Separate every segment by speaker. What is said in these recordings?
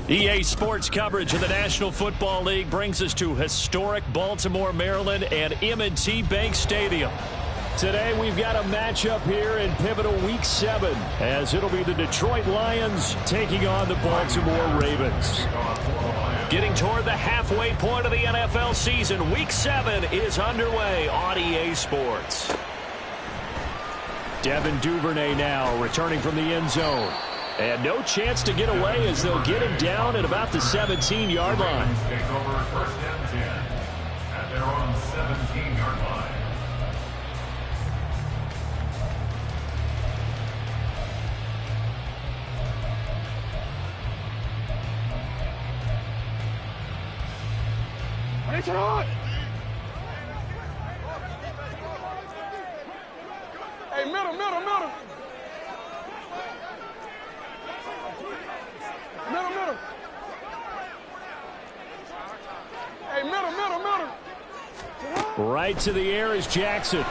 Speaker 1: EA Sports coverage of the National Football League brings us to historic Baltimore, Maryland and M&T Bank Stadium. Today we've got a matchup here in pivotal Week 7 as it'll be the Detroit Lions taking on the Baltimore Ravens. Getting toward the halfway point of the NFL season, Week 7 is underway on EA Sports. Devin Duvernay now returning from the end zone. And no chance to get away as they'll get him down at about the 17-yard line.
Speaker 2: Take over first and 10 at their own 17-yard line.
Speaker 3: It's on! Hey, middle. Middle. Hey, middle.
Speaker 1: Right to the air is Jackson.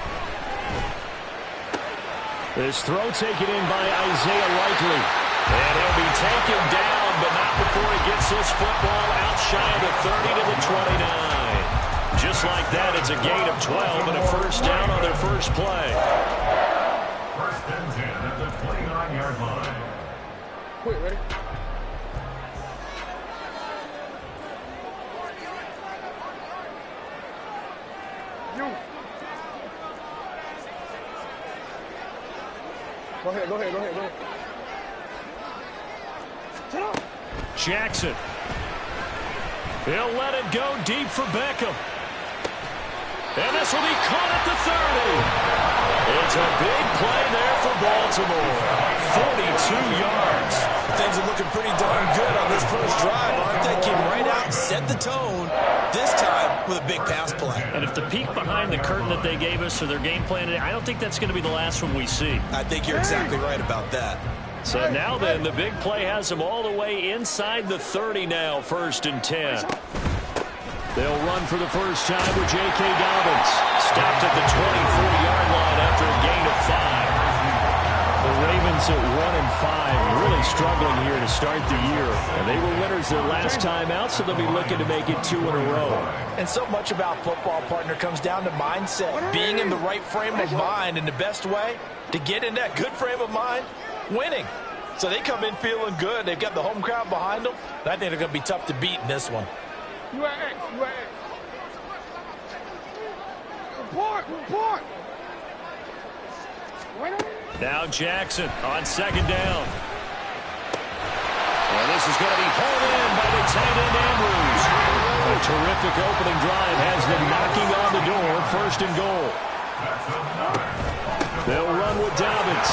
Speaker 1: This throw taken in by Isaiah Likely. And he'll be taken down, but not before he gets this football out shy of the 30 to the 29. Just like that, it's a gain of 12 and a first down on their first play.
Speaker 2: First and 10 at the 29-yard line.
Speaker 3: Quick, ready? Go ahead.
Speaker 1: Jackson. He'll let it go deep for Beckham. And this will be caught at the 30. It's a big play there for Baltimore. 42 yards.
Speaker 4: Things are looking pretty darn good on this first drive, aren't they? Came right out and set the tone, this time with a big pass play.
Speaker 1: And if the peek behind the curtain that they gave us for their game plan today, I don't think that's going to be the last one we see.
Speaker 4: I think you're exactly right about that.
Speaker 1: So now then, the big play has them all the way inside the 30 now, first and 10. They'll run for the first time with J.K. Dobbins. Stopped at the 24-yard line after a gain of 5. The Ravens at 1-5, really struggling here to start the year. And they were winners their last time out, so they'll be looking to make it 2 in a row.
Speaker 5: And so much about football, partner, comes down to mindset. Being in the right frame of mind, and the best way to get in that good frame of mind, winning. So they come in feeling good. They've got the home crowd behind them. And I think they're going to be tough to beat in this one.
Speaker 3: You at X. Report.
Speaker 1: Now Jackson on second down. Well, this is going to be hauled in by the tight end Andrews. A terrific opening drive has them knocking on the door, first and goal. They'll run with Dobbins.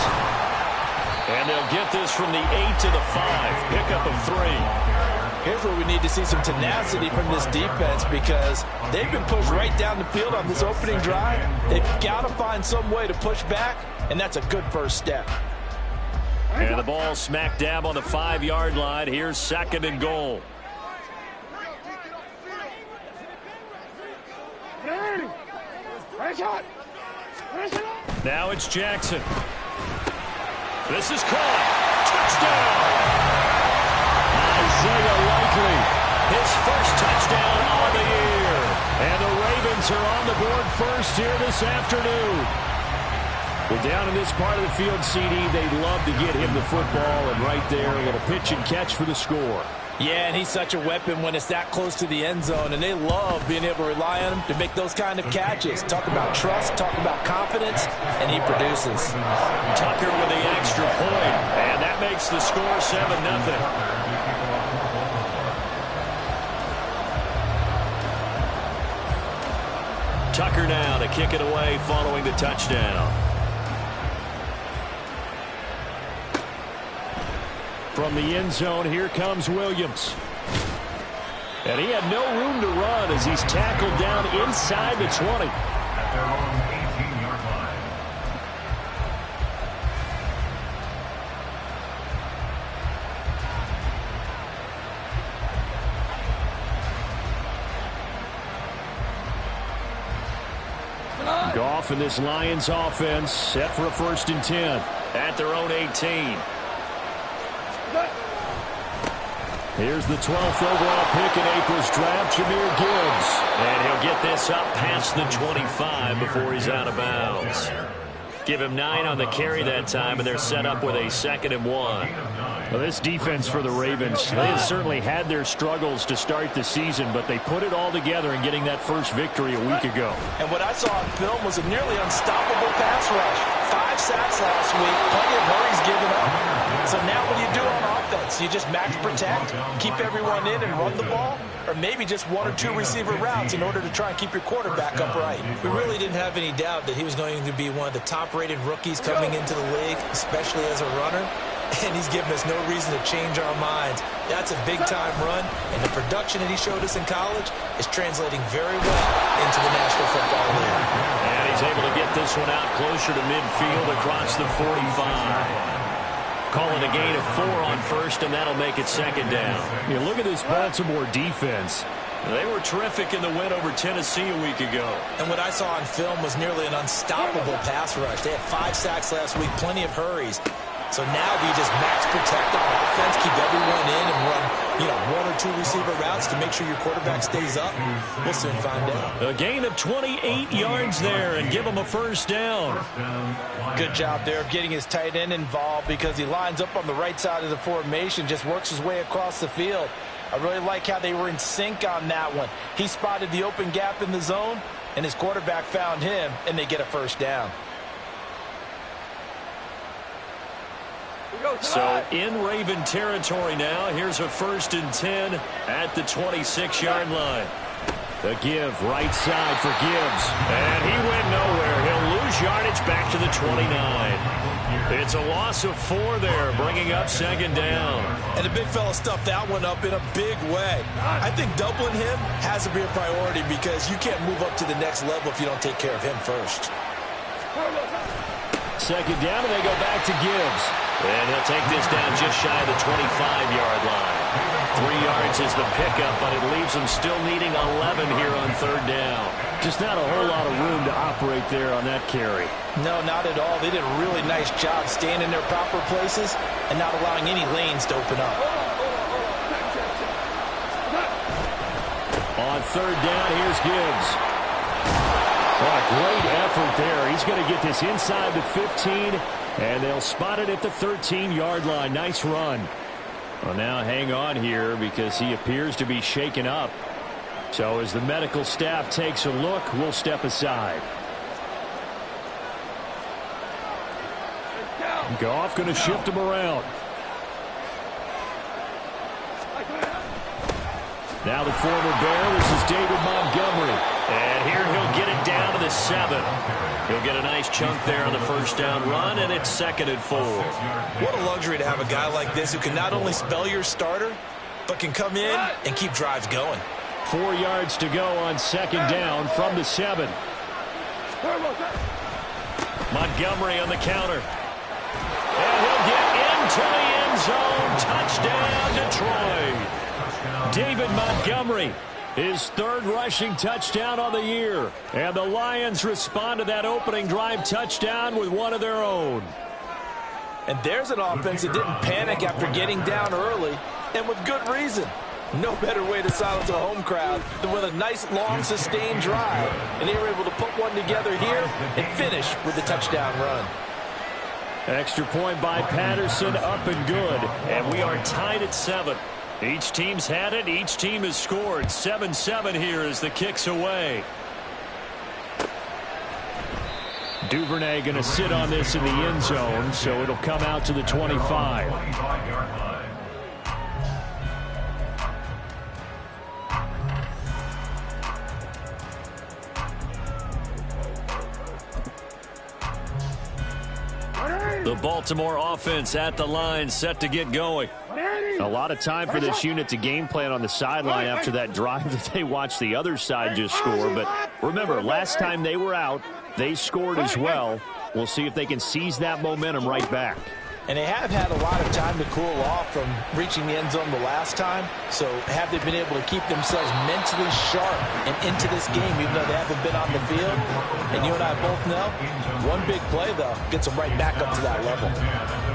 Speaker 1: And they'll get this from the 8 to the 5. Pickup of 3.
Speaker 5: Here's where we need to see some tenacity from this defense because they've been pushed right down the field on this opening drive. They've got to find some way to push back, and that's a good first step.
Speaker 1: And the ball smack dab on the 5-yard line. Here's second and goal. Now it's Jackson. This is caught. Touchdown! Isaiah Likely, his first touchdown on the year. And the Ravens are on the board first here this afternoon. Well, down in this part of the field, CD, they'd love to get him the football. And right there, a little pitch and catch for the score.
Speaker 5: Yeah, and he's such a weapon when it's that close to the end zone, and they love being able to rely on him to make those kind of catches. Talk about trust, talk about confidence, and he produces.
Speaker 1: Tucker with the extra point, and that makes the score 7-0. Tucker now to kick it away following the touchdown. From the end zone, here comes Williams. And he had no room to run as he's tackled down inside the 20.
Speaker 2: At their own 18-yard line.
Speaker 1: Goff and this Lions offense set for a first and 10 at their own 18. Here's the 12th overall pick in April's draft, Jahmyr Gibbs. And he'll get this up past the 25 before he's out of bounds. Give him 9 on the carry that time, and they're set up with a 2nd and 1.
Speaker 6: Well, this defense for the Ravens, they have certainly had their struggles to start the season, but they put it all together in getting that first victory a week ago.
Speaker 5: And what I saw on film was a nearly unstoppable pass rush. 5 sacks last week, plenty of hurries given up. So now what do you do on offense? You just max protect, keep everyone in and run the ball? Or maybe just 1 or 2 receiver routes in order to try and keep your quarterback upright.
Speaker 4: We really didn't have any doubt that he was going to be one of the top-rated rookies coming into the league, especially as a runner. And he's given us no reason to change our minds. That's a big-time run, and the production that he showed us in college is translating very well into the National Football League.
Speaker 1: And he's able to get this one out closer to midfield across the 45. Calling a gain of 4 on first, and that'll make it 2nd down.
Speaker 6: You look at this Baltimore defense.
Speaker 1: They were terrific in the win over Tennessee a week ago.
Speaker 4: And what I saw on film was nearly an unstoppable pass rush. They had 5 sacks last week, plenty of hurries. So now we just max protect on offense, keep everyone in and run, 1 or 2 receiver routes to make sure your quarterback stays up. We'll soon find out.
Speaker 1: A gain of 28 yards there and give him a 1st down.
Speaker 5: Good job there of getting his tight end involved because he lines up on the right side of the formation, just works his way across the field. I really like how they were in sync on that one. He spotted the open gap in the zone, and his quarterback found him, and they get a 1st down.
Speaker 1: So in Raven territory now. Here's a 1st and 10 at the 26-yard line.
Speaker 6: The give, right side for Gibbs.
Speaker 1: And he went nowhere. He'll lose yardage back to the 29. It's a loss of 4 there, bringing up 2nd down.
Speaker 4: And the big fella stuffed that one up in a big way. I think doubling him has to be a priority because you can't move up to the next level if you don't take care of him first.
Speaker 1: 2nd down, and they go back to Gibbs. And he'll take this down just shy of the 25-yard line. 3 yards is the pickup, but it leaves them still needing 11 here on 3rd down.
Speaker 6: Just not a whole lot of room to operate there on that carry.
Speaker 5: No, not at all. They did a really nice job staying in their proper places and not allowing any lanes to open up.
Speaker 1: On 3rd down, here's Gibbs.
Speaker 6: What a great effort there. He's going to get this inside the 15, and they'll spot it at the 13-yard line. Nice run.
Speaker 1: Well, now hang on here because he appears to be shaken up.
Speaker 6: So as the medical staff takes a look, we'll step aside. Goff going to shift him around. Now the former Bear, this is David Montgomery.
Speaker 1: And here he'll get it down to the 7. He'll get a nice chunk there on the 1st down run, and it's 2nd and 4.
Speaker 4: What a luxury to have a guy like this who can not only spell your starter, but can come in and keep drives going.
Speaker 6: 4 yards to go on 2nd down from the 7.
Speaker 1: Montgomery on the counter. And he'll get into the end zone. Touchdown, Detroit. David Montgomery, his 3rd rushing touchdown on the year. And the Lions respond to that opening drive touchdown with one of their own.
Speaker 5: And there's an offense that didn't panic after getting down early, and with good reason. No better way to silence a home crowd than with a nice, long, sustained drive. And they were able to put one together here and finish with the touchdown run.
Speaker 1: Extra point by Patterson, up and good. And we are tied at 7. Each team's had it. Each team has scored. 7-7 here as the kick's away.
Speaker 6: Duvernay going to sit on this in the end zone, so it'll come out to the 25.
Speaker 1: The Baltimore offense at the line, set to get going.
Speaker 6: A lot of time for this unit to game plan on the sideline after that drive that they watched the other side just score. But remember, last time they were out, they scored as well. We'll see if they can seize that momentum right back.
Speaker 5: And they have had a lot of time to cool off from reaching the end zone the last time. So have they been able to keep themselves mentally sharp and into this game, even though they haven't been on the field? And you and I both know, one big play, though, gets them right back up to that level.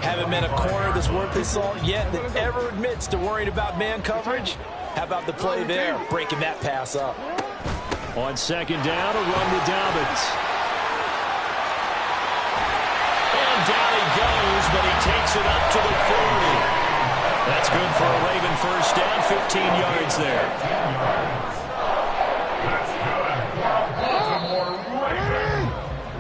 Speaker 5: Haven't met a corner that's worth his salt yet that ever admits to worrying about man coverage. How about the play there, breaking that pass up?
Speaker 1: On second down, a run with Dobbins. And down he goes, but he takes it up to the 40. That's good for a Raven first down, 15 yards there.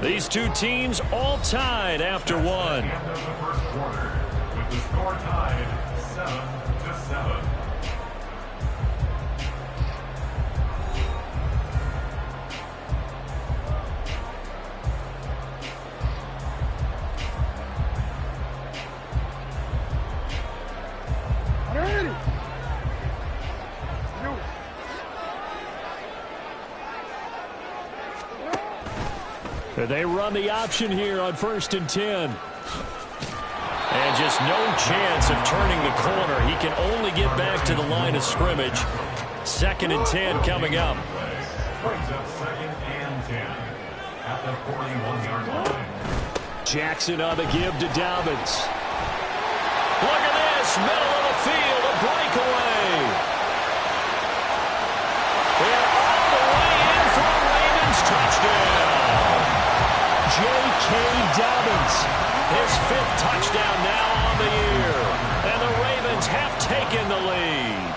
Speaker 1: These two teams all tied after one.
Speaker 2: End of the first quarter, with the score tied 7-7.
Speaker 1: They run the option here on 1st and 10. And just no chance of turning the corner. He can only get back to the line of scrimmage. 2nd and 10 coming up.
Speaker 2: Brings up 2nd and 10 at the 41-yard line.
Speaker 1: Jackson on the give to Dobbins. Look at this, middle of the field, a breakaway. They're all the way in for a Ravens touchdown. J.K. Dobbins, his 5th touchdown now on the year. And the Ravens have taken the lead.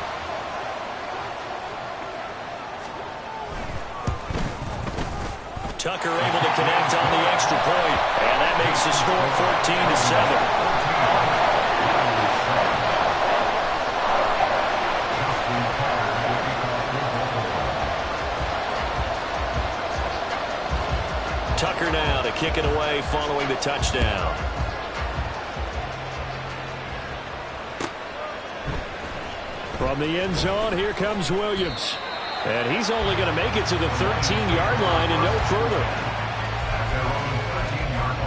Speaker 1: Tucker able to connect on the extra point. And that makes the score 14-7. Tucker now to kick it away following the touchdown. From the end zone, here comes Williams. And he's only going to make it to the 13-yard line and no further.
Speaker 2: At their own 13-yard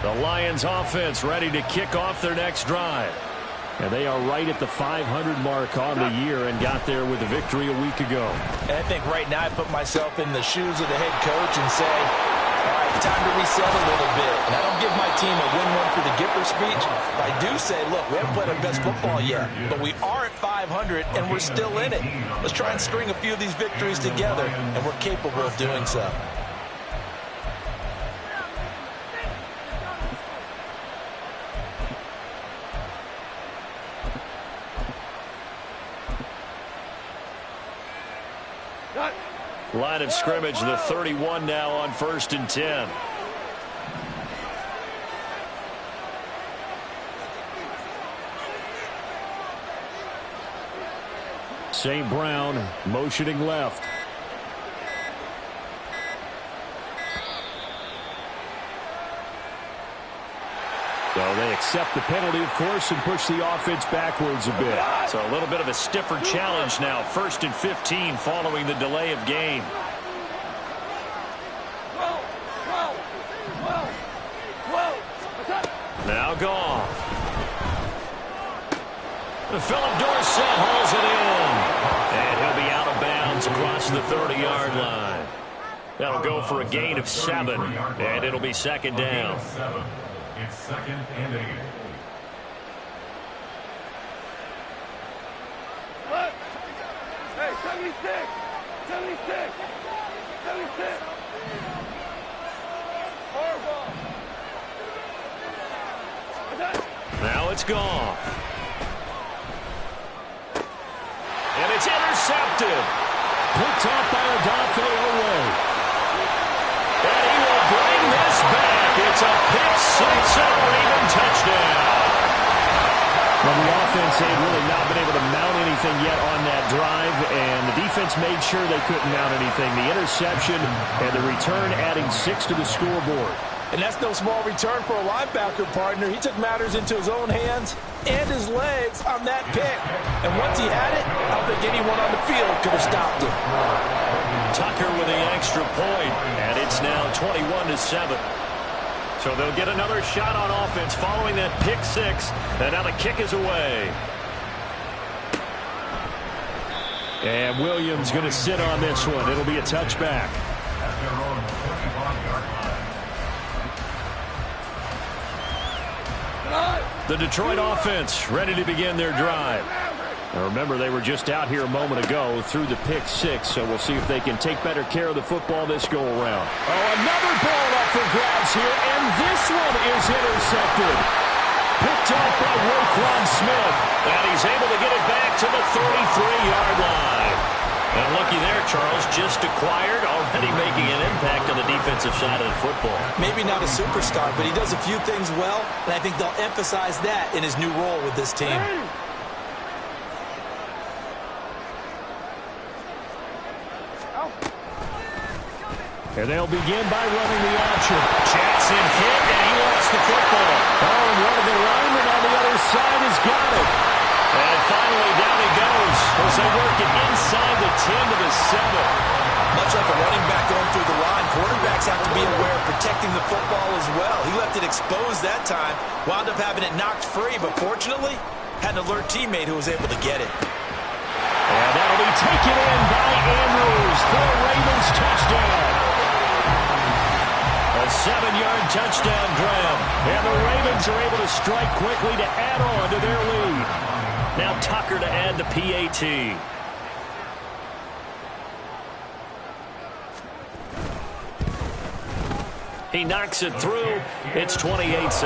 Speaker 2: line.
Speaker 1: The Lions offense ready to kick off their next drive. And they are right at the 500 mark on the year and got there with a victory a week ago.
Speaker 5: And I think right now I put myself in the shoes of the head coach and say, all right, time to reset a little bit. And I don't give my team a win one for the Gipper speech. But I do say, look, we haven't played our best football yet. But we are at 500 and we're still in it. Let's try and string a few of these victories together. And we're capable of doing so.
Speaker 1: Line of scrimmage, the 31 now on 1st and 10. St. Brown motioning left. So they accept the penalty, of course, and push the offense backwards a bit. So a little bit of a stiffer challenge now. 1st and 15 following the delay of game. Now Goff. Philip Dorsett hauls it in. And he'll be out of bounds across the 30-yard line. That'll go for a gain of 7. And it'll be 2nd down.
Speaker 2: It's 2nd and 8.
Speaker 3: Hey, 76! 76! 76!
Speaker 1: Now it's Goff. And it's intercepted. Picked off by Odafe Oweh. And he will bring this back. It's a pick six and a Raven touchdown. Well, the offense had really not been able to mount anything yet on that drive, and the defense made sure they couldn't mount anything. The interception and the return adding 6 to the scoreboard.
Speaker 5: And that's no small return for a linebacker, partner. He took matters into his own hands and his legs on that pick. And once he had it, I don't think anyone on the field could have stopped him.
Speaker 1: Tucker with the extra point, and it's now 21-7. So they'll get another shot on offense following that pick six, and now the kick is away. And Williams going to sit on this one. It'll be a touchback.
Speaker 2: At their own 25-yard line.
Speaker 1: The Detroit offense ready to begin their drive. Now remember, they were just out here a moment ago through the pick six, so we'll see if they can take better care of the football this go-around. Oh, another ball up for grabs here, and this one is intercepted. Picked off by Roquan Smith, and he's able to get it back to the 33-yard line. And looky there, Charles, just acquired, already making an impact on the defensive side of the football.
Speaker 4: Maybe not a superstar, but he does a few things well, and I think they'll emphasize that in his new role with this team.
Speaker 1: And they'll begin by running the option. Jackson hit, and he lost the football. Oh, and one of the linemen on the other side has got it. And finally, down he goes as they work it inside the 10 to the 7.
Speaker 4: Much like a running back going through the line, quarterbacks have to be aware of protecting the football as well. He left it exposed that time, wound up having it knocked free, but fortunately, had an alert teammate who was able to get it.
Speaker 1: And that'll be taken in by Andrews for a Ravens touchdown. A 7-yard touchdown grab. And the Ravens are able to strike quickly to add on to their lead. Now Tucker to add the PAT. He knocks it through. It's 28-7.
Speaker 2: Ravens 28,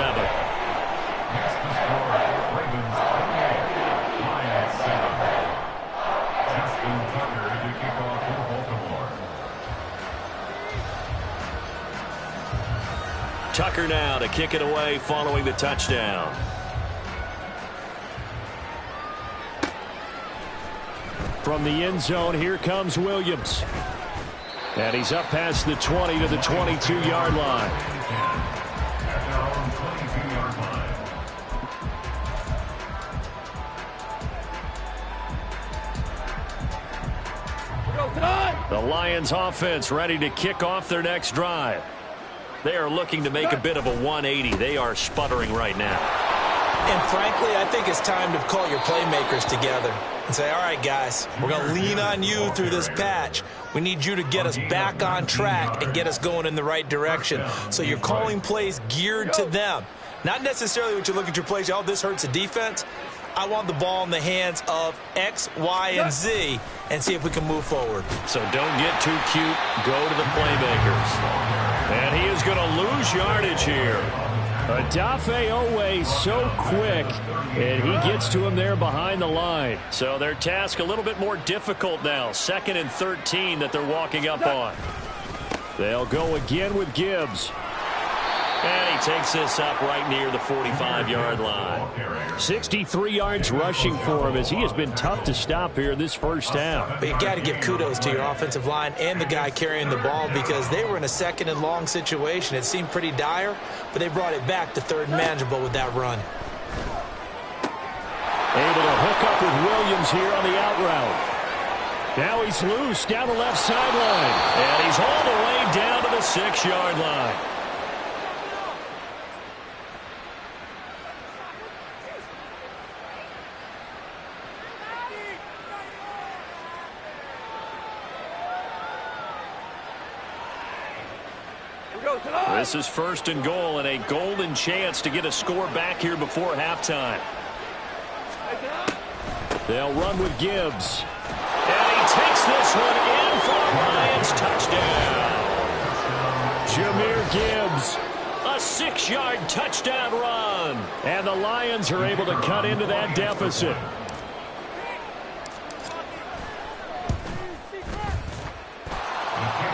Speaker 2: Lions 7. Justin Tucker to kick off for Baltimore.
Speaker 1: Tucker now to kick it away following the touchdown. From the end zone, here comes Williams. And he's up past the 20 to the 22-yard line.
Speaker 2: At their own 22-yard line.
Speaker 1: The Lions offense ready to kick off their next drive. They are looking to make a bit of a 180. They are sputtering right now.
Speaker 4: And frankly, I think it's time to call your playmakers together and say, all right, guys, we're going to lean on you through this patch. We need you to get us back on track and get us going in the right direction. So you're calling plays geared to them. Not necessarily what you look at your plays, oh, this hurts the defense. I want the ball in the hands of X, Y, and Z and see if we can move forward.
Speaker 1: So don't get too cute. Go to the playmakers. And he is going to lose yardage here. Adafe Owe so quick, and he gets to him there behind the line. So their task a little bit more difficult now. 2nd and 13 that they're walking up on. They'll go again with Gibbs. And he takes this up right near the 45-yard line. 63 yards rushing for him as he has been tough to stop here this first half.
Speaker 4: But you've got to give kudos to your offensive line and the guy carrying the ball because they were in a 2nd and long situation. It seemed pretty dire, but they brought it back to 3rd and manageable with that run.
Speaker 1: Able to hook up with Williams here on the out route. Now he's loose down the left sideline. And he's all the way down to the 6-yard line. This is 1st and goal and a golden chance to get a score back here before halftime. They'll run with Gibbs. And he takes this one in for a Lions touchdown. Jahmyr Gibbs, a 6-yard touchdown run. And the Lions are able to cut into that deficit.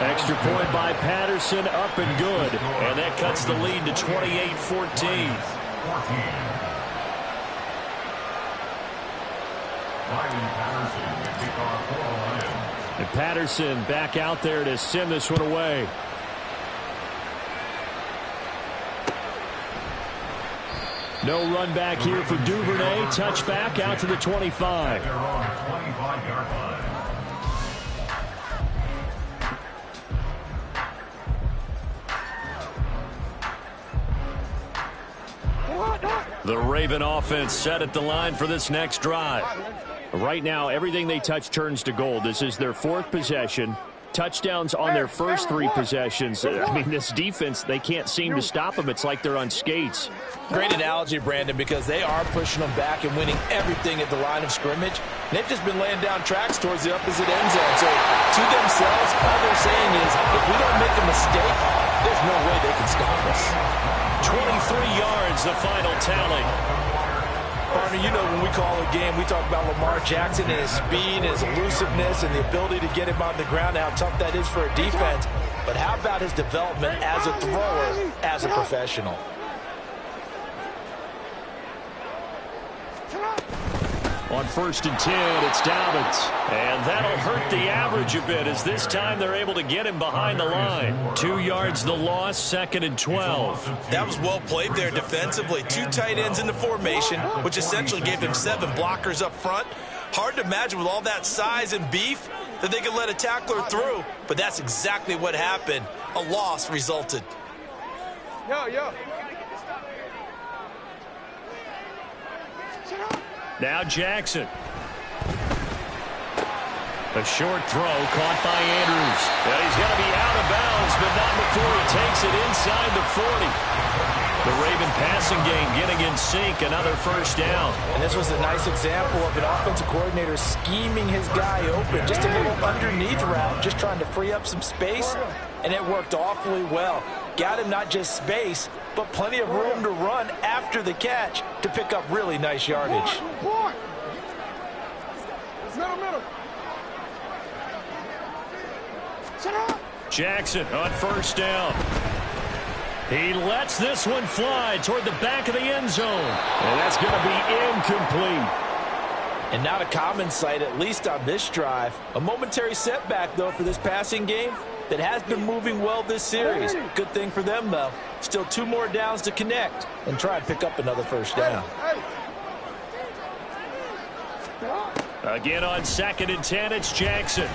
Speaker 1: Extra point by Patterson, up and good. And that cuts the lead to 28-14. And Patterson back out there to send this one away. No run back here for Duvernay. Touchback out to the 25.
Speaker 2: They're on the 25-yard line.
Speaker 1: The Raven offense set at the line for this next drive.
Speaker 6: Right now, everything they touch turns to gold. This is their 4th possession. Touchdowns on their first 3 possessions. I mean, this defense, they can't seem to stop them. It's like they're on skates.
Speaker 5: Great analogy, Brandon, because they are pushing them back and winning everything at the line of scrimmage. And they've just been laying down tracks towards the opposite end zone. So to themselves, all they're saying is, if we don't make a mistake, there's no way they can stop us.
Speaker 1: 23 yards, the final tally.
Speaker 5: Partner, you know when we call a game, we talk about Lamar Jackson and his speed and his elusiveness and the ability to get him on the ground and how tough that is for a defense. But how about his development as a thrower, as a professional?
Speaker 1: On 1st and 10, it's Dobbins. And that'll hurt the average a bit as this time they're able to get him behind the line. 2 yards the loss, 2nd and 12.
Speaker 4: That was well played there defensively. 2 tight ends in the formation, which essentially gave him 7 blockers up front. Hard to imagine with all that size and beef that they could let a tackler through. But that's exactly what happened. A loss resulted.
Speaker 3: Yo.
Speaker 1: Now Jackson. A short throw caught by Andrews. Well, he's going to be out of bounds, but not before he takes it inside the 40. The Raven passing game getting in sync, another first down.
Speaker 5: And this was a nice example of an offensive coordinator scheming his guy open. Just a little underneath route, just trying to free up some space, and it worked awfully well. Got him not just space, but plenty of room to run after the catch to pick up really nice yardage.
Speaker 3: Middle.
Speaker 1: Jackson on first down. He lets this one fly toward the back of the end zone. And that's going to be incomplete.
Speaker 5: And not a common sight, at least on this drive. A momentary setback, though, for this passing game that has been moving well this series. Good thing for them, though. Still 2 more downs to connect and try and pick up another first down.
Speaker 1: Again on 2nd and 10, it's Jackson.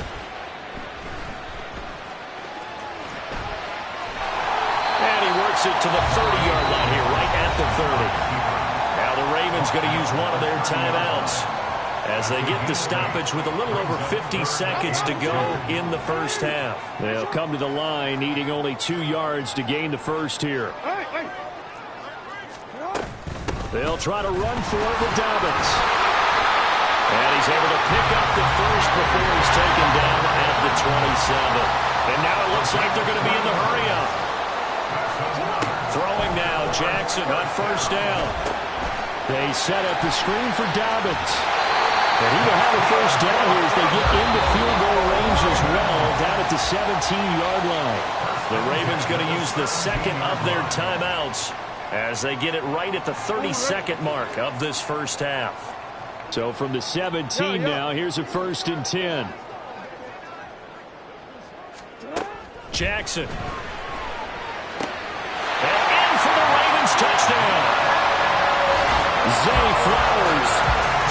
Speaker 1: And he works it to the 30-yard line here, right at the 30. Now the Ravens going to use one of their timeouts as they get the stoppage with a little over 50 seconds to go in the first half. They'll come to the line needing only 2 yards to gain the first here. They'll try to run for it with Dobbins. And he's able to pick up the first before he's taken down at the 27. And now it looks like they're going to be in the hurry-up. Throwing now, Jackson on first down. They set up the screen for Dobbins. And he will have a first down here as they get into field goal range as well, down at the 17-yard line. The Ravens going to use the second of their timeouts as they get it right at the 32nd mark of this first half. So from the 17 now, here's a 1st and 10. Jackson. And in for the Ravens touchdown. Zay Flowers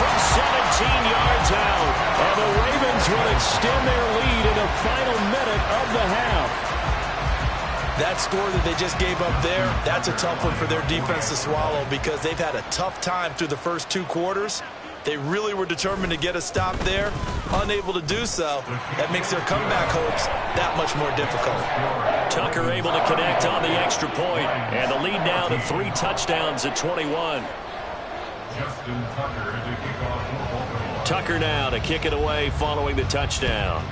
Speaker 1: from 17 yards out. And the Ravens will extend their lead in the final minute of the half.
Speaker 5: That score that they just gave up there, that's a tough one for their defense to swallow because they've had a tough time through the first 2 quarters. They really were determined to get a stop there, unable to do so. That makes their comeback hopes that much more difficult.
Speaker 1: Tucker able to connect on the extra point, and the lead now to 3 touchdowns at 21. Tucker now to kick it away following the touchdown.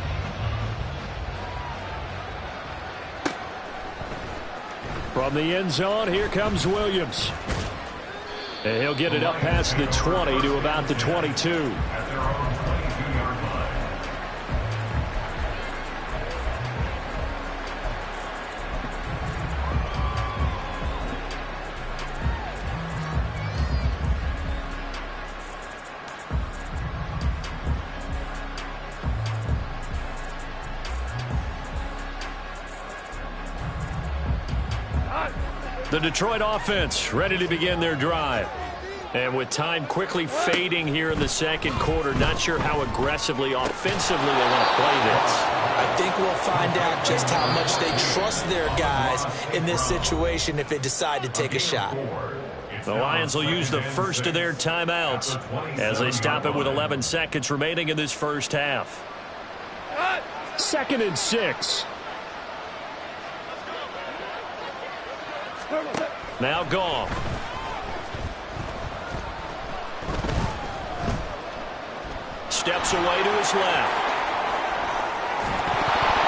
Speaker 1: From the end zone, here comes Williams. And he'll get it up past the 20 to about the 22. The Detroit offense ready to begin their drive. And with time quickly fading here in the second quarter, not sure how aggressively, offensively they want to play this.
Speaker 4: I think we'll find out just how much they trust their guys in this situation if they decide to take a shot.
Speaker 1: The Lions will use the first of their timeouts as they stop it with 11 seconds remaining in this first half.
Speaker 6: 2nd and 6.
Speaker 1: Now Goff. Steps away to his left.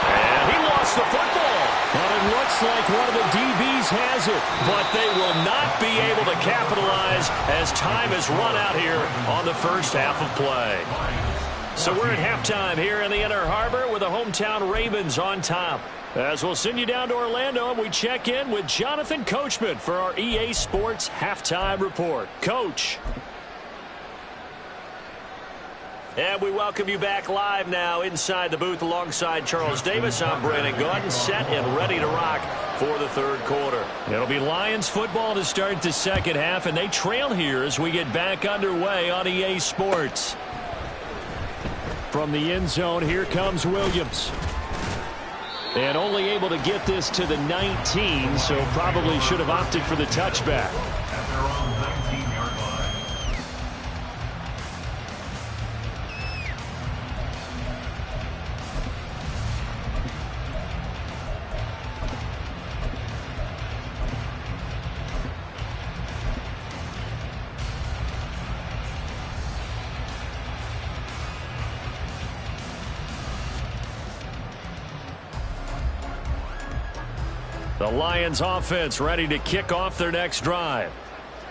Speaker 1: And he lost the football.
Speaker 6: But it looks like one of the DBs has it.
Speaker 1: But they will not be able to capitalize as time has run out here on the first half of play. So we're at halftime here in the Inner Harbor with the hometown Ravens on top. As we'll send you down to Orlando and we check in with Jonathan Coachman for our EA Sports Halftime Report. Coach. And we welcome you back live now inside the booth alongside Charles Davis. I'm Brandon Gaudin, set and ready to rock for the third quarter. It'll be Lions football to start the second half, and they trail here as we get back underway on EA Sports.
Speaker 6: From the end zone, here comes Williams. And only able to get this to the 19, so probably should have opted for the touchback.
Speaker 2: At their own 19-yard line.
Speaker 1: The Lions offense ready to kick off their next drive.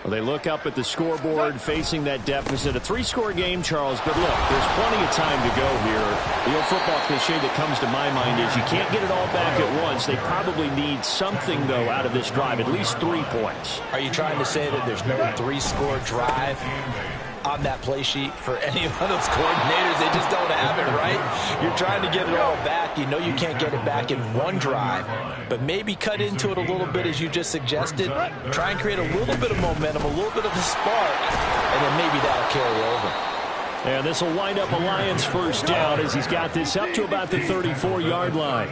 Speaker 6: Well, they look up at the scoreboard facing that deficit. A 3-score game, Charles, but look, there's plenty of time to go here. The old football cliche that comes to my mind is you can't get it all back at once. They probably need something, though, out of this drive, at least 3 points.
Speaker 5: Are you trying to say that there's no 3-score drive on that play sheet for any of those coordinators? They just don't have it, right? You're trying to get it all back. You know you can't get it back in one drive, but maybe cut into it a little bit as you just suggested. Try and create a little bit of momentum, a little bit of a spark, and then maybe that'll carry over.
Speaker 6: And this will wind up a Lions first down as he's got this up to about the 34-yard line.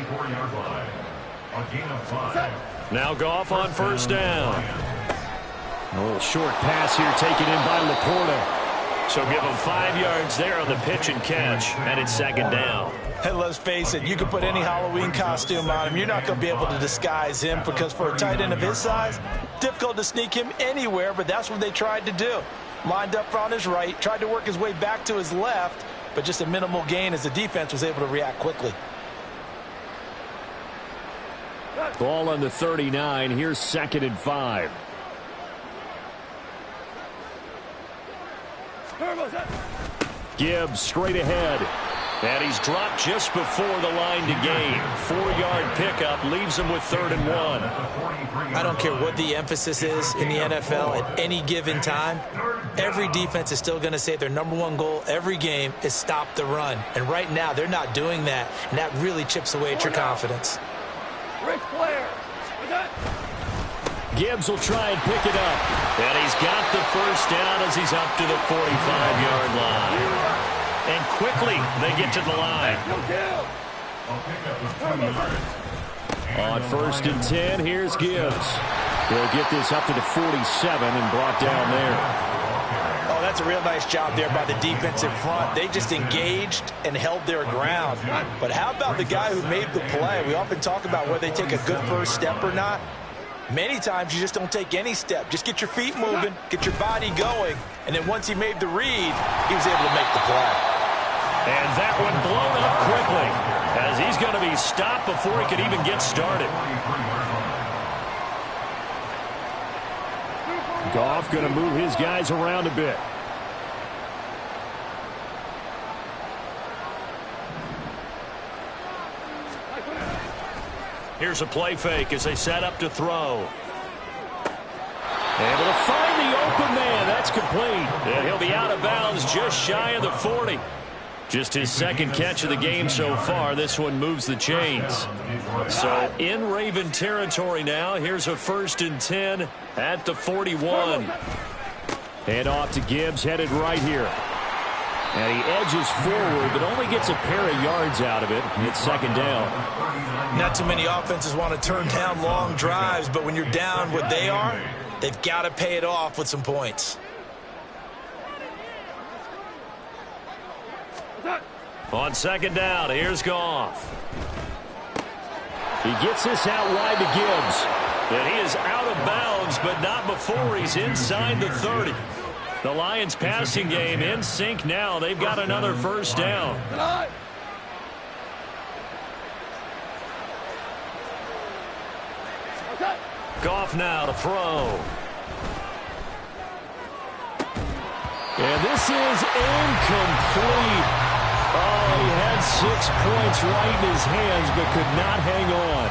Speaker 1: Now Goff on first down.
Speaker 6: A little short pass here taken in by Laporta.
Speaker 1: So give him 5 yards there on the pitch and catch, and it's second down.
Speaker 5: And let's face it, you can put any Halloween costume on him. You're not going to be able to disguise him because for a tight end of his size, difficult to sneak him anywhere, but that's what they tried to do. Lined up on his right, tried to work his way back to his left, but just a minimal gain as the defense was able to react quickly.
Speaker 6: Ball on the 39. Here's 2nd and 5. Gibbs straight ahead.
Speaker 1: And he's dropped just before the line to gain. 4-yard pickup leaves him with 3rd and 1.
Speaker 5: I don't care what the emphasis is in the NFL at any given time. Every defense is still going to say their #1 goal every game is stop the run. And right now, they're not doing that. And that really chips away at your confidence.
Speaker 6: Gibbs will try and pick it up.
Speaker 1: And he's got the first down as he's up to the 45-yard line. And quickly, they get to the line.
Speaker 6: On 1st and 10, here's Gibbs. He'll get this up to the 47 and brought down there.
Speaker 5: Oh, that's a real nice job there by the defensive front. They just engaged and held their ground. But how about the guy who made the play? We often talk about whether they take a good first step or not. Many times you just don't take any step. Just get your feet moving, get your body going, and then once he made the read, he was able to make the play.
Speaker 1: And that one blown up quickly as he's going to be stopped before he could even get started.
Speaker 6: Goff going to move his guys around a bit.
Speaker 1: Here's a play fake as they set up to throw. Able to find the open man. That's complete. And he'll be out of bounds just shy of the 40. Just his 2nd catch of the game so far. This one moves the chains. So in Raven territory now. Here's a 1st and 10 at the 41.
Speaker 6: And off to Gibbs, headed right here. And he edges forward, but only gets a pair of yards out of it. It's 2nd down.
Speaker 5: Not too many offenses want to turn down long drives, but when you're down what they are,
Speaker 4: They've got to pay it off with some points.
Speaker 1: On second down, here's Goff. He gets this out wide to Gibbs. And he is out of bounds, but not before he's inside the 30. The Lions passing game in sync now. They've got another first down. Goff now to throw. And this is incomplete. Oh, he had 6 points right in his hands, but could not hang on.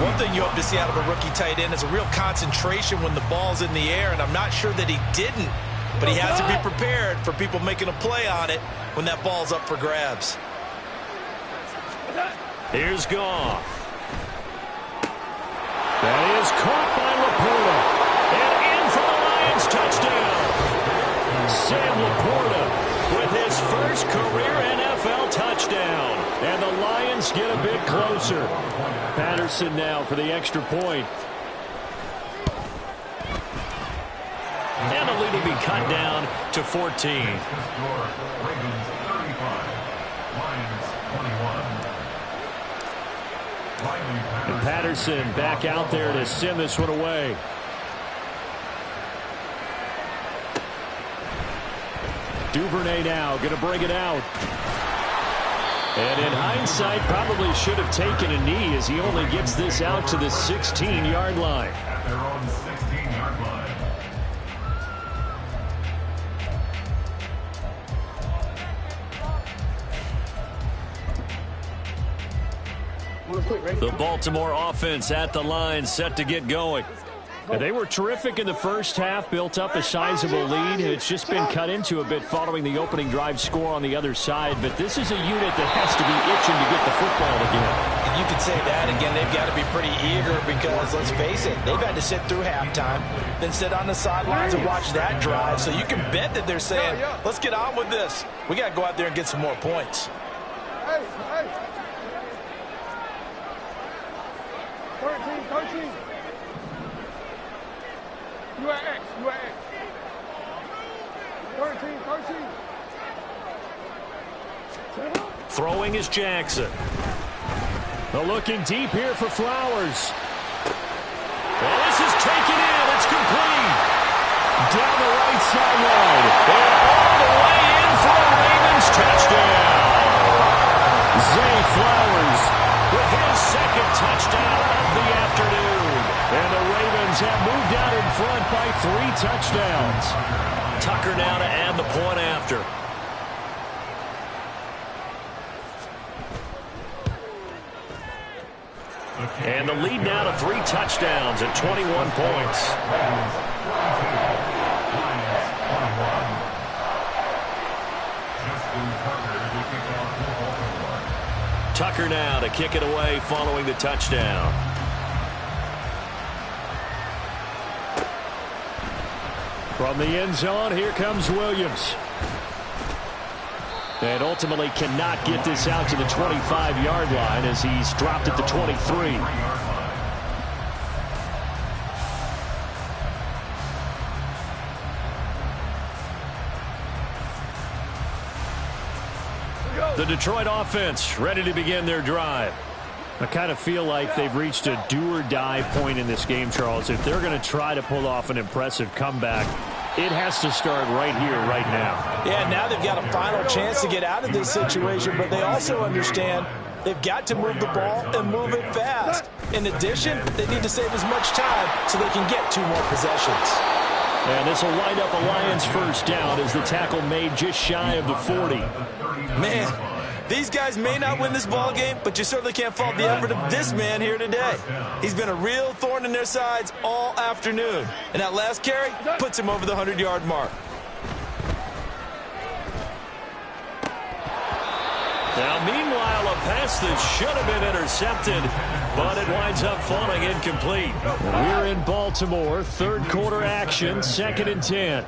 Speaker 4: One thing you hope to see out of a rookie tight end is a real concentration when the ball's in the air, and I'm not sure that he didn't, but he has to be prepared for people making a play on it when that ball's up for grabs.
Speaker 1: Here's Goff. That is caught by Laporta. And in for the Lions touchdown. Sam Laporta with his first career NFL touchdown. And the Lions get a bit closer. Patterson now for the extra point. And the lead will be cut down to 14.
Speaker 2: Ravens 35, Lions 21.
Speaker 1: And Patterson back out there to send this one away. Duvernay now going to bring it out. And in hindsight, probably should have taken a knee as he only gets this out to the 16-yard line.
Speaker 2: At their own 16-yard line.
Speaker 1: The Baltimore offense at the line, set to get going. They were terrific in the first half, built up a sizable lead. It's just been cut into a bit following the opening drive score on the other side. But this is a unit that has to be itching to get the football again.
Speaker 4: And you could say that again. They've got to be pretty eager because, let's face it, they've had to sit through halftime, then sit on the sidelines and watch that drive. So you can bet that they're saying, let's get on with this. We got to go out there and get some more points.
Speaker 3: Hey, hey. 13. You at X. 13.
Speaker 1: Throwing is Jackson. They're looking deep here for Flowers. Well, this is taken in. It's complete. Down the right sideline. And all the way in for a Ravens touchdown. Zay Flowers with his second touchdown of the afternoon. And the Ravens have moved out in front by 3 touchdowns. Tucker now to add the point after. And the lead now to 3 touchdowns at 21 points. Tucker now to kick it away following the touchdown. From the end zone, here comes Williams. And ultimately cannot get this out to the 25-yard line as he's dropped at the 23. The Detroit offense ready to begin their drive. I kind of feel like they've reached a do-or-die point in this game, Charles. If they're going to try to pull off an impressive comeback, it has to start right here, right now.
Speaker 4: Yeah, now they've got a final chance to get out of this situation, but they also understand they've got to move the ball and move it fast. In addition, they need to save as much time so they can get 2 more possessions.
Speaker 1: And this will wind up a Lions first down as the tackle made just shy of the 40.
Speaker 4: Man, these guys may not win this ball game, but you certainly can't fault the effort of this man here today. He's been a real thorn in their sides all afternoon. And that last carry puts him over the 100-yard mark.
Speaker 1: Now, meanwhile, a pass that should have been intercepted, but it winds up falling incomplete. We're in Baltimore, third quarter action, 2nd and 10.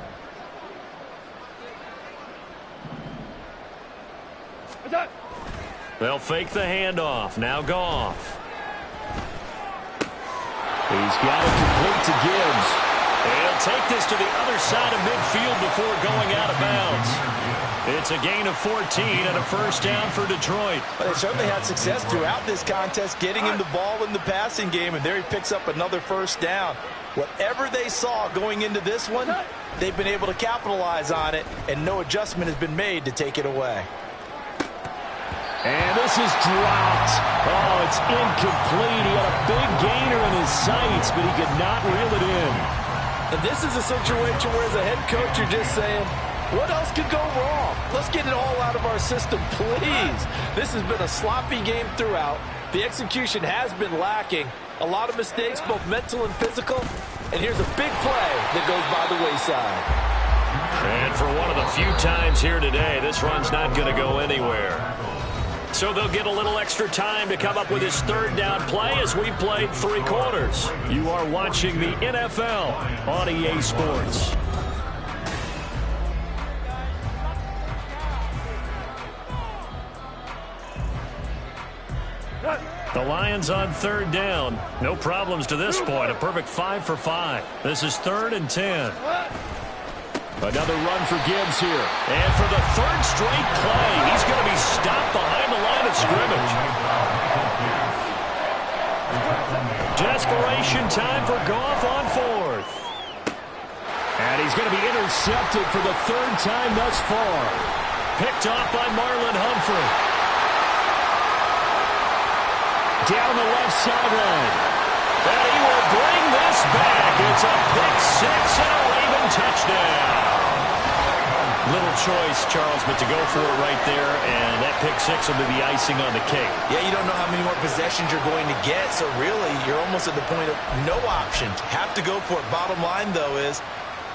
Speaker 1: They'll fake the handoff. Now Goff. He's got it complete to Gibbs. He'll take this to the other side of midfield before going out of bounds. It's a gain of 14 and a first down for Detroit.
Speaker 5: But they certainly had success throughout this contest getting him the ball in the passing game, and there he picks up another first down. Whatever they saw going into this one, they've been able to capitalize on it, and no adjustment has been made to take it away.
Speaker 1: And this is dropped. Oh, it's incomplete. He had a big gainer in his sights, but he could not reel it in.
Speaker 5: And this is a situation where, as a head coach, you're just saying, what else could go wrong? Let's get it all out of our system, please. This has been a sloppy game throughout. The execution has been lacking. A lot of mistakes, both mental and physical. And here's a big play that goes by the wayside.
Speaker 1: And for one of the few times here today, this run's not going to go anywhere. So they'll get a little extra time to come up with his third down play as we played 3 quarters. You are watching the NFL on EA Sports. The Lions on third down. No problems to this point. A perfect 5 for 5. This is 3rd and 10. Another run for Gibbs here. And for the 3rd straight play, he's going to be stopped behind the line of scrimmage. Desperation time for Goff on 4th. And he's going to be intercepted for the 3rd time thus far. Picked off by Marlon Humphrey. Down the left sideline. And he will bring this back. It's a pick 6 and a Raven touchdown. Little choice, Charles, but to go for it right there, and that pick 6 will be the icing on the cake.
Speaker 5: Yeah, you don't know how many more possessions you're going to get, so really you're almost at the point of no options. Have to go for it. Bottom line, though, is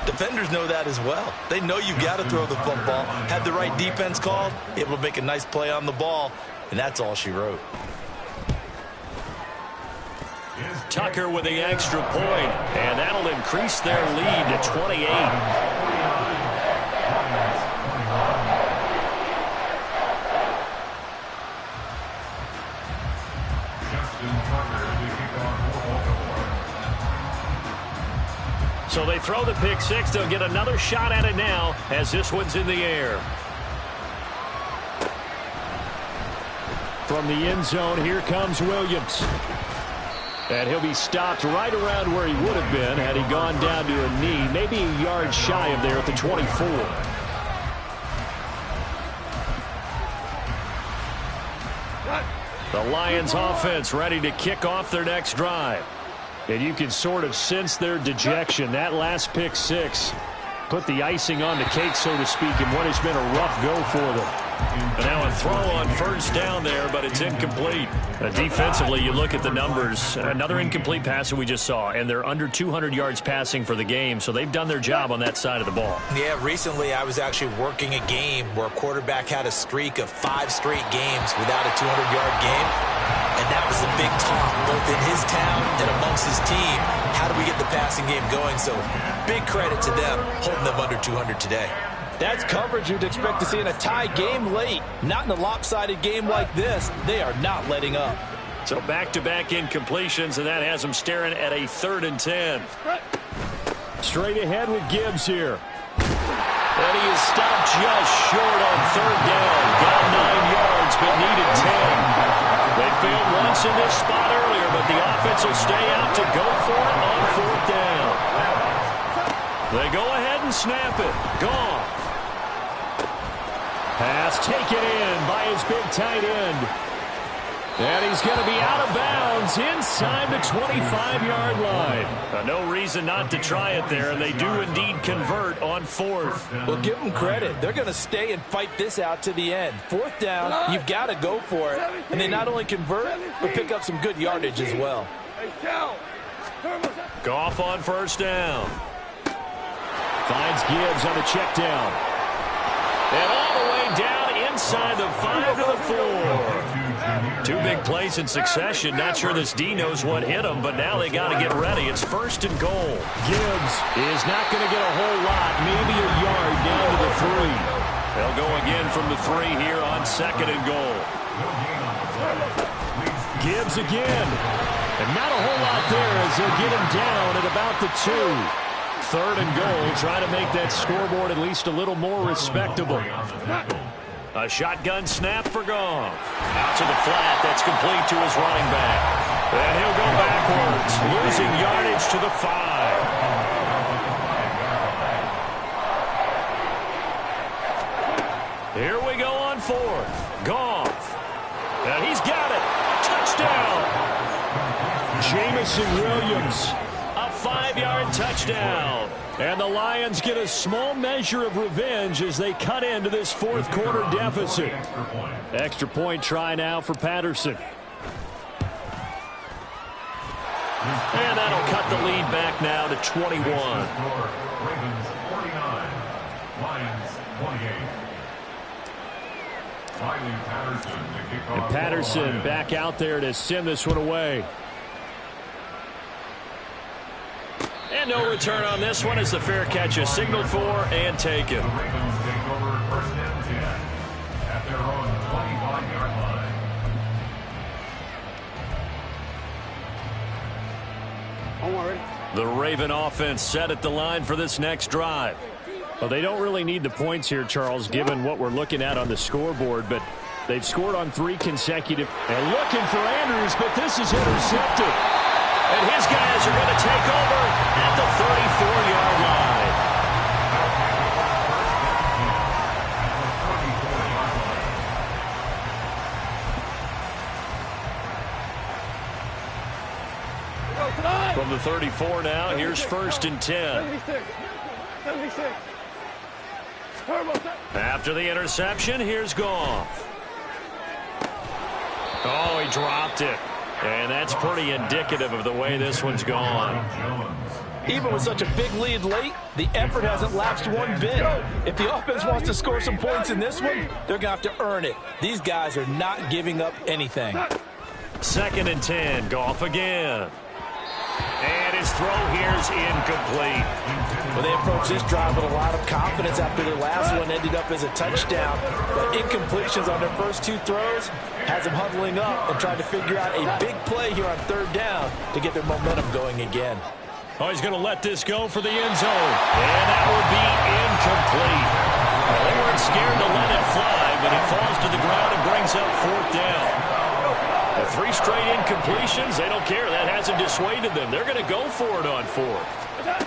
Speaker 5: defenders know that as well. They know you've got to throw the football. Had the right defense called, able to make a nice play on the ball, and that's all she wrote.
Speaker 1: Tucker with the extra point, and that'll increase their lead to 28. So they throw the pick 6. They'll get another shot at it now as this one's in the air. From the end zone, here comes Williams. And he'll be stopped right around where he would have been had he gone down to a knee, maybe a yard shy of there at the 24. The Lions offense ready to kick off their next drive. And you can sort of sense their dejection. That last pick 6 put the icing on the cake, so to speak, in what has been a rough go for them. And now a throw on first down there, but it's incomplete. Defensively, you look at the numbers. Another incomplete pass that we just saw, and they're under 200 yards passing for the game, so they've done their job on that side of the ball.
Speaker 4: Yeah, recently I was actually working a game where a quarterback had a streak of 5 straight games without a 200-yard game, and that was the big talk, both in his town and amongst his team. How do we get the passing game going? So big credit to them holding them under 200 today.
Speaker 5: That's coverage you'd expect to see in a tie game late. Not in a lopsided game like this. They are not letting up.
Speaker 1: So back-to-back incompletions, and that has them staring at a 3rd and 10. Straight ahead with Gibbs here. And he is stopped just short on 3rd down. Got 9 yards, but needed 10. They failed once in this spot earlier, but the offense will stay out to go for it on 4th down. They go ahead and snap it. Gone. Pass taken in by his big tight end. And he's going to be out of bounds inside the 25-yard line. No reason not to try it there, and they do indeed convert on 4th.
Speaker 5: Well, give them credit. They're going to stay and fight this out to the end. 4th down, you've got to go for it. And they not only convert, but pick up some good yardage as well.
Speaker 1: Goff on first down. Finds Gibbs on the check down. And all the way down inside the 5 to the 4. 2 big plays in succession. Not sure this D knows what hit him, but now they got to get ready. It's 1st and goal. Gibbs is not going to get a whole lot, maybe a yard down to the 3. They'll go again from the 3 here on 2nd and goal. Gibbs again. And not a whole lot there as they'll get him down at about the 2. 3rd and goal, trying to make that scoreboard at least a little more respectable. A shotgun snap for Goff. Out to the flat. That's complete to his running back. And he'll go backwards, losing yardage to the 5. Here we go on 4th. Goff. And he's got it. Touchdown. Jamison Williams. A 5-yard touchdown. And the Lions get a small measure of revenge as they cut into this 4th quarter deficit. Extra point try now for Patterson. And that'll cut the lead back now to 21.
Speaker 2: Ravens 49, Lions 28.
Speaker 1: And Patterson back out there to send this one away. And no return on this one as the fair catch is signaled for and taken.
Speaker 2: The Ravens take over 1st and 10 at their own 25-yard line.
Speaker 1: The Raven offense set at the line for this next drive.
Speaker 6: Well, they don't really need the points here, Charles, given what we're looking at on the scoreboard, but they've scored on 3 consecutive.
Speaker 1: And looking for Andrews, but this is intercepted. And his guys are going to take over at the 34-yard line. From the 34 now, here's 1st and 10.
Speaker 3: 76.
Speaker 1: After the interception, here's Goff. Oh, he dropped it. And that's pretty indicative of the way this one's gone.
Speaker 5: Even with such a big lead late, the effort hasn't lapsed one bit. If the offense wants to score some points in this one, they're going to have to earn it. These guys are not giving up anything.
Speaker 1: 2nd and 10, Goff again. And his throw here's incomplete.
Speaker 5: Well, they approached this drive with a lot of confidence after their last one ended up as a touchdown. But incompletions on their first 2 throws has them huddling up and trying to figure out a big play here on 3rd down to get their momentum going again.
Speaker 1: Oh, he's going to let this go for the end zone. And that will be incomplete. Well, they weren't scared to let it fly, but it falls to the ground and brings up 4th down. The 3 straight incompletions, they don't care. That hasn't dissuaded them. They're going to go for it on 4th.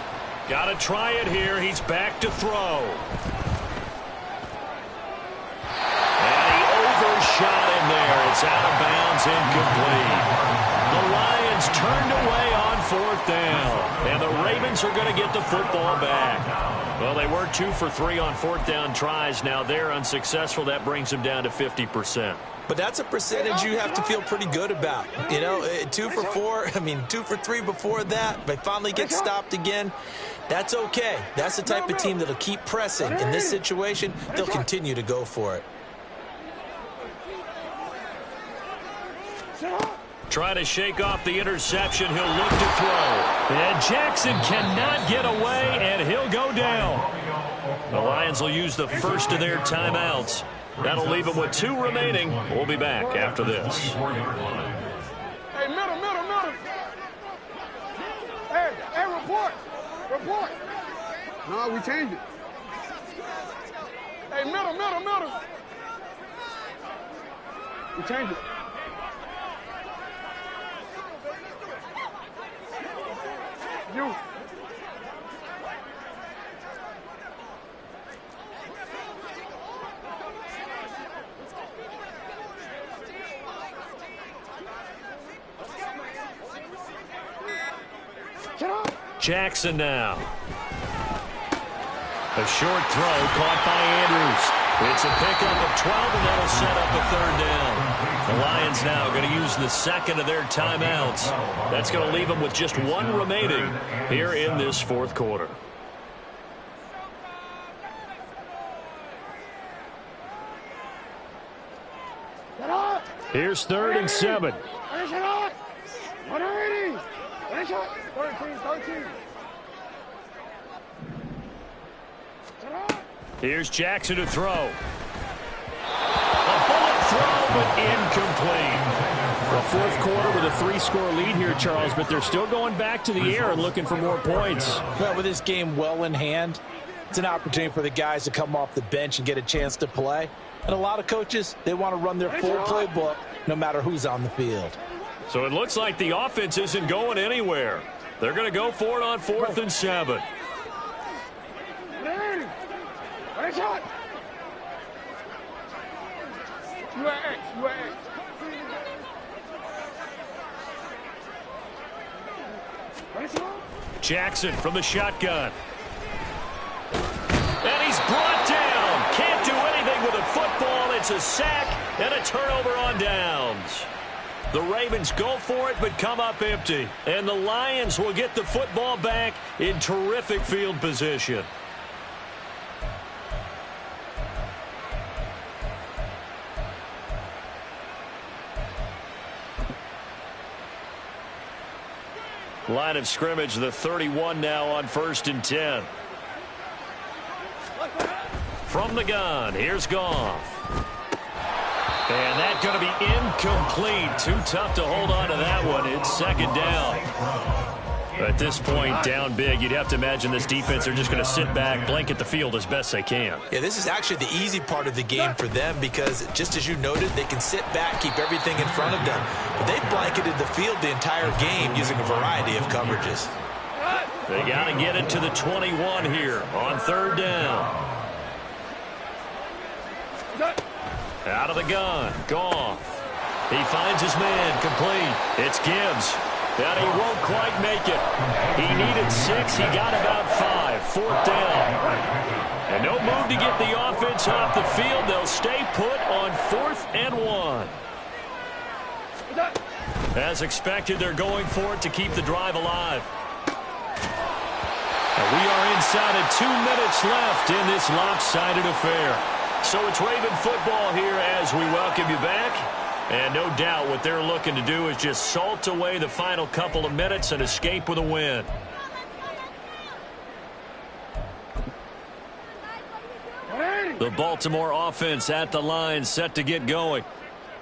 Speaker 1: Got to try it here. He's back to throw. And he overshot him there. It's out of bounds, incomplete. The Lions turned away on 4th down. And the Ravens are going to get the football back. Well, they were 2 for 3 on 4th down tries. Now they're unsuccessful. That brings them down to 50%.
Speaker 4: But that's a percentage you have to feel pretty good about. You know, 2 for 4, 2 for 3 before that. They finally get stopped again. That's okay. That's the type of team that'll keep pressing. In this situation, they'll continue to go for it.
Speaker 1: Try to shake off the interception. He'll look to throw. And Jackson cannot get away, and he'll go down. The Lions will use the first of their timeouts. That'll leave them with 2 remaining. We'll be back after this.
Speaker 3: Hey, middle. Hey, report. No, we changed it. Hey, middle. We changed it. You.
Speaker 1: Jackson now. A short throw caught by Andrews. It's a pickup of 12, and that'll set up a 3rd down. The Lions now going to use the second of their timeouts. That's going to leave them with just 1 remaining here in this 4th quarter. Here's 3rd and 7.
Speaker 3: 13.
Speaker 1: Here's Jackson to throw. A bullet throw, but incomplete. Fourth quarter with a 3-score lead here, Charles, but they're still going back to the air and looking for more points.
Speaker 5: Well, with this game well in hand, it's an opportunity for the guys to come off the bench and get a chance to play. And a lot of coaches, they want to run their full playbook no matter who's on the field.
Speaker 1: So it looks like the offense isn't going anywhere. They're going to go for it on 4th and 7.
Speaker 3: Nice shot.
Speaker 1: Jackson from the shotgun. And he's brought down. Can't do anything with a football. It's a sack and a turnover on downs. The Ravens go for it but come up empty. And the Lions will get the football back in terrific field position. Line of scrimmage, the 31 now on 1st and 10. From the gun, here's Goff. And that's going to be incomplete. Too tough to hold on to that one. It's 2nd down. At this point, down big, you'd have to imagine this defense are just going to sit back, blanket the field as best they can.
Speaker 4: Yeah, this is actually the easy part of the game for them because, just as you noted, they can sit back, keep everything in front of them. But they've blanketed the field the entire game using a variety of coverages.
Speaker 1: They got to get it to the 21 here on 3rd down. Out of the gun, Goff. He finds his man, complete. It's Gibbs. And he won't quite make it. He needed 6. He got about 5. 4th down. And no move to get the offense off the field. They'll stay put on 4th and 1. As expected, they're going for it to keep the drive alive. And we are inside of 2 minutes left in this lopsided affair. So it's Raven football here as we welcome you back. And no doubt what they're looking to do is just salt away the final couple of minutes and escape with a win. The Baltimore offense at the line set to get going.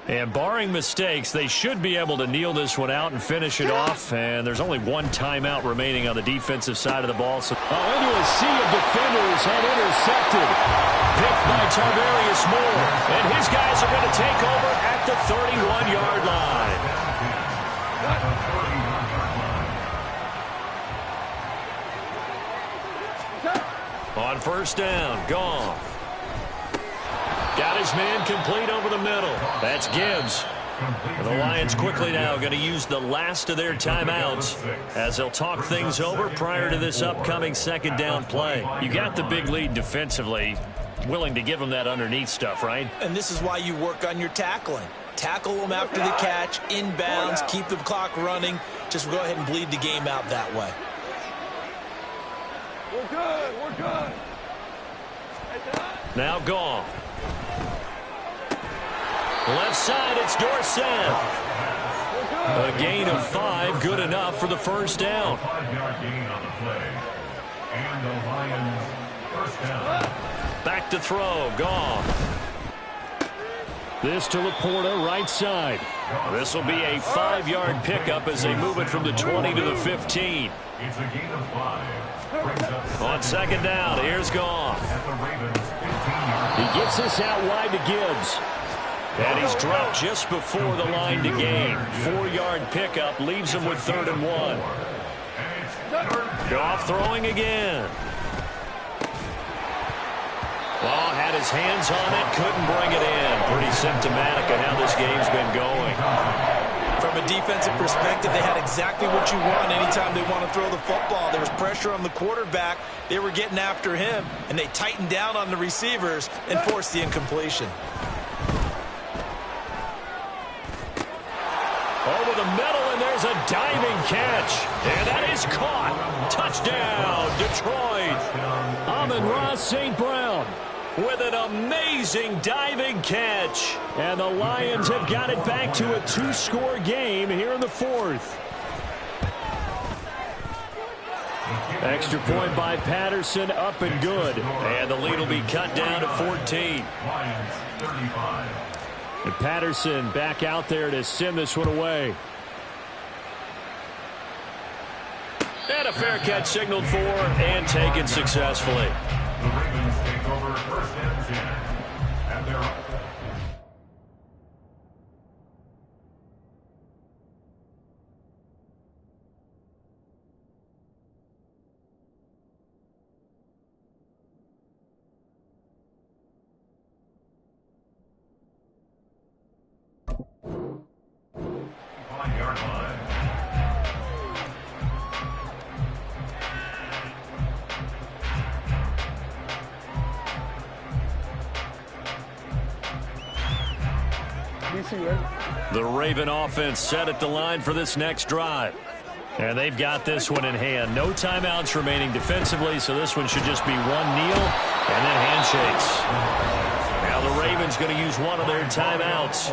Speaker 1: And barring mistakes, they should be able to kneel this one out and finish it off. And there's only one timeout remaining on the defensive side of the ball. So into a sea of defenders and intercepted. Picked by Tarvarius Moore. And his guys are going to take over at the 31-yard line. On 1st down, Goff. Got his man complete over the middle. That's Gibbs. And the Lions quickly now going to use the last of their timeouts as they'll talk things over prior to this upcoming 2nd down play. You got the big lead defensively. Willing to give them that underneath stuff, right?
Speaker 4: And this is why you work on your tackling. Tackle them after the catch, inbounds, keep the clock running. Just go ahead and bleed the game out that way.
Speaker 3: We're good. We're good.
Speaker 1: Now Goff. Left side, it's Dorsett. A gain of 5, good enough for the 1st down.
Speaker 2: 5-yard gain on the play. And the Lions 1st down.
Speaker 1: Back to throw, Goff. This to Laporta, right side. This will be a 5-yard pickup as they move it from the 20 to the 15.
Speaker 2: It's a gain of 5.
Speaker 1: On 2nd down, here's Goff. He gets this out wide to Gibbs. And he's dropped just before the line to gain. 4-yard pickup leaves him with 3rd and 1. Goff throwing again. Well, had his hands on it, couldn't bring it in. Pretty symptomatic of how this game's been going.
Speaker 4: From a defensive perspective, they had exactly what you want anytime they want to throw the football. There was pressure on the quarterback. They were getting after him, and they tightened down on the receivers and forced the incompletion.
Speaker 1: Over the middle, and there's a diving catch. And that is caught. Touchdown, Detroit. Amon-Ra St. Brown with an amazing diving catch. And the Lions have got it back to a 2-score game here in the 4th. Extra point by Patterson, up and good. And the lead will be cut down to 14.
Speaker 2: Lions 35.
Speaker 1: And Patterson back out there to send this one away. And a fair catch signaled for and taken successfully.
Speaker 2: The Ravens take over 1st and 10. At their yard line.
Speaker 1: The Raven offense set at the line for this next drive. And they've got this one in hand. No timeouts remaining defensively, so this one should just be one kneel and then handshakes. Now the Ravens going to use one of their timeouts.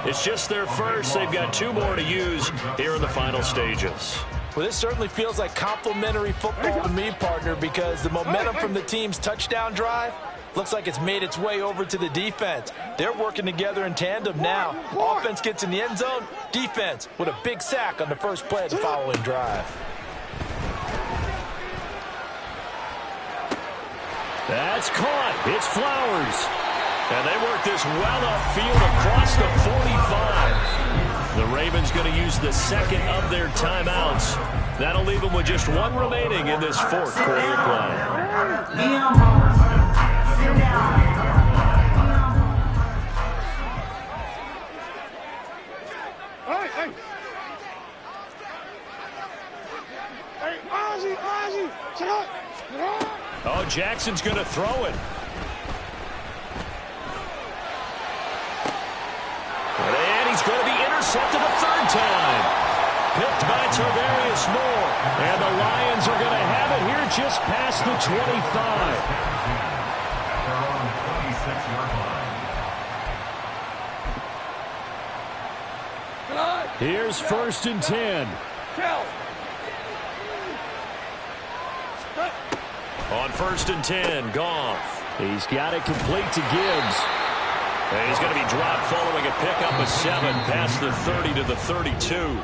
Speaker 1: It's just their first. They've got 2 more to use here in the final stages.
Speaker 5: Well, this certainly feels like complimentary football to me, partner, because the momentum from the team's touchdown drive looks like it's made its way over to the defense. They're working together in tandem now. Offense gets in the end zone. Defense with a big sack on the first play of the following drive.
Speaker 1: That's caught. It's Flowers. And they work this well upfield across the 45. The Ravens going to use the second of their timeouts. That'll leave them with just 1 remaining in this 4th quarter play. Oh, Jackson's going to throw it. And he's going to be intercepted a 3rd time. Picked by Tarvarius Moore. And the Lions are going to have it here just past the 25.
Speaker 2: Their own 26-yard line.
Speaker 1: Here's 1st and 10. On 1st and 10, Goff. He's got it complete to Gibbs. And he's going to be dropped following a pickup of 7 past the 30 to the 32.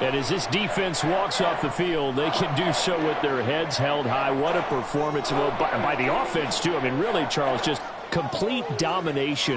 Speaker 1: And as this defense walks off the field, they can do so with their heads held high. What a performance by the offense, too. I mean, really, Charles, just complete domination.